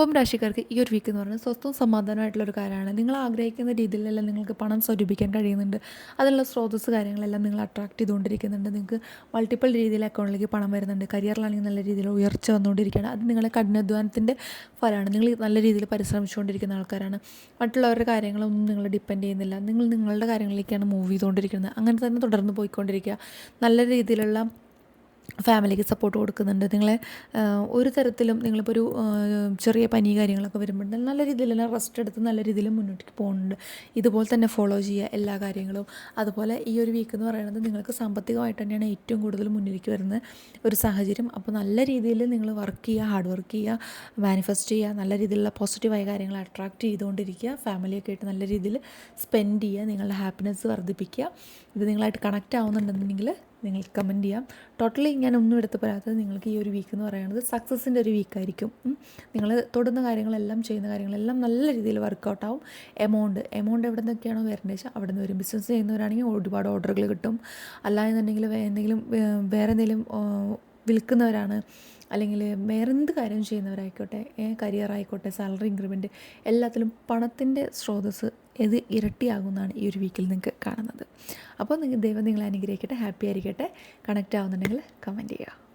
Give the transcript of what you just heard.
കുംഭം രാശിക്കാർക്ക് ഈ ഒരു വീക്ക് എന്ന് പറയുന്നത് സ്വസ്ഥവും സമാധാനമായിട്ടുള്ളൊരു കാര്യമാണ്. നിങ്ങൾ ആഗ്രഹിക്കുന്ന രീതിയിലെല്ലാം നിങ്ങൾക്ക് പണം സ്വരൂപിക്കാൻ കഴിയുന്നുണ്ട്. അതിനുള്ള സ്രോതസ്സ് കാര്യങ്ങളെല്ലാം നിങ്ങൾ അട്രാക്ട് ചെയ്തുകൊണ്ടിരിക്കുന്നുണ്ട്. നിങ്ങൾക്ക് മൾട്ടിപ്പിൾ രീതിയിൽ അക്കൗണ്ടിലേക്ക് പണം വരുന്നുണ്ട്. കരിയറിലാണെങ്കിൽ നല്ല രീതിയിൽ ഉയർച്ച വന്നുകൊണ്ടിരിക്കുകയാണ്. അത് നിങ്ങളുടെ കഠിനാധ്വാനത്തിൻ്റെ ഫലമാണ്. നിങ്ങൾ നല്ല രീതിയിൽ പരിശ്രമിച്ചുകൊണ്ടിരിക്കുന്ന ആൾക്കാരാണ്. മറ്റുള്ളവരുടെ കാര്യങ്ങളൊന്നും നിങ്ങൾ ഡിപ്പെൻഡ് ചെയ്യുന്നില്ല. നിങ്ങൾ നിങ്ങളുടെ കാര്യങ്ങളിലേക്കാണ് മൂവ് ചെയ്തുകൊണ്ടിരിക്കുന്നത്. അങ്ങനെ തന്നെ തുടർന്ന് പോയിക്കൊണ്ടിരിക്കുക. നല്ല രീതിയിലുള്ള ഫാമിലിക്ക് സപ്പോർട്ട് കൊടുക്കുന്നുണ്ട്. നിങ്ങളെ ഒരു തരത്തിലും നിങ്ങളിപ്പോൾ ഒരു ചെറിയ പനി കാര്യങ്ങളൊക്കെ വരുമ്പോൾ നല്ല രീതിയിൽ തന്നെ റെസ്റ്റ് എടുത്ത് നല്ല രീതിയിൽ മുന്നോട്ടേക്ക് പോകുന്നുണ്ട്. ഇതുപോലെ തന്നെ ഫോളോ ചെയ്യുക എല്ലാ കാര്യങ്ങളും. അതുപോലെ ഈ ഒരു വീക്ക് എന്ന് പറയുന്നത് നിങ്ങൾക്ക് സാമ്പത്തികമായിട്ട് തന്നെയാണ് ഏറ്റവും കൂടുതൽ മുന്നിലേക്ക് വരുന്ന ഒരു സാഹചര്യം. അപ്പോൾ നല്ല രീതിയിൽ നിങ്ങൾ വർക്ക് ചെയ്യുക, ഹാർഡ് വർക്ക് ചെയ്യുക, മാനിഫെസ്റ്റ് ചെയ്യുക, നല്ല രീതിയിലുള്ള പോസിറ്റീവായ കാര്യങ്ങൾ അട്രാക്റ്റ് ചെയ്തുകൊണ്ടിരിക്കുക, ഫാമിലിയൊക്കെ ആയിട്ട് നല്ല രീതിയിൽ സ്പെൻഡ് ചെയ്യുക, നിങ്ങളുടെ ഹാപ്പിനെസ് വർദ്ധിപ്പിക്കുക. ഇത് നിങ്ങളായിട്ട് കണക്റ്റ് ആവുന്നുണ്ടെന്നുണ്ടെങ്കിൽ നിങ്ങൾക്ക് കമൻറ്റ് ചെയ്യാം. ടോട്ടലി ഞാൻ ഒന്നും എടുത്ത് പറയാത്തത് നിങ്ങൾക്ക് ഈ ഒരു വീക്ക് എന്ന് പറയുന്നത് സക്സസിൻ്റെ ഒരു വീക്കായിരിക്കും. നിങ്ങൾ തൊടുന്ന കാര്യങ്ങളെല്ലാം ചെയ്യുന്ന കാര്യങ്ങളെല്ലാം നല്ല രീതിയിൽ വർക്കൗട്ട് ആവും. എമൗണ്ട് എവിടെ നിന്നൊക്കെയാണോ വരേണ്ടത് വെച്ചാൽ അവിടെ നിന്ന് വരും. ബിസിനസ് ചെയ്യുന്നവരാണെങ്കിൽ ഒരുപാട് ഓർഡറുകൾ കിട്ടും. അല്ലായെന്നുണ്ടെങ്കിൽ വേറെ എന്തെങ്കിലും വിൽക്കുന്നവരാണ്, അല്ലെങ്കിൽ വേറെ എന്ത് കാര്യം ചെയ്യുന്നവരായിക്കോട്ടെ, കരിയർ ആയിക്കോട്ടെ, സാലറി ഇൻക്രിമെൻറ്റ്, എല്ലാത്തിലും പണത്തിൻ്റെ സ്രോതസ്സ് ഇത് ഇരട്ടിയാകുമെന്നാണ് ഈ ഒരു വീക്കിൽ നിങ്ങൾക്ക് കാണുന്നത്. അപ്പോൾ ദൈവം നിങ്ങളെ അനുഗ്രഹിക്കട്ടെ, ഹാപ്പി ആയിരിക്കട്ടെ. കണക്റ്റ് ആവുന്നുണ്ടെങ്കിൽ കമൻറ്റ് ചെയ്യുക.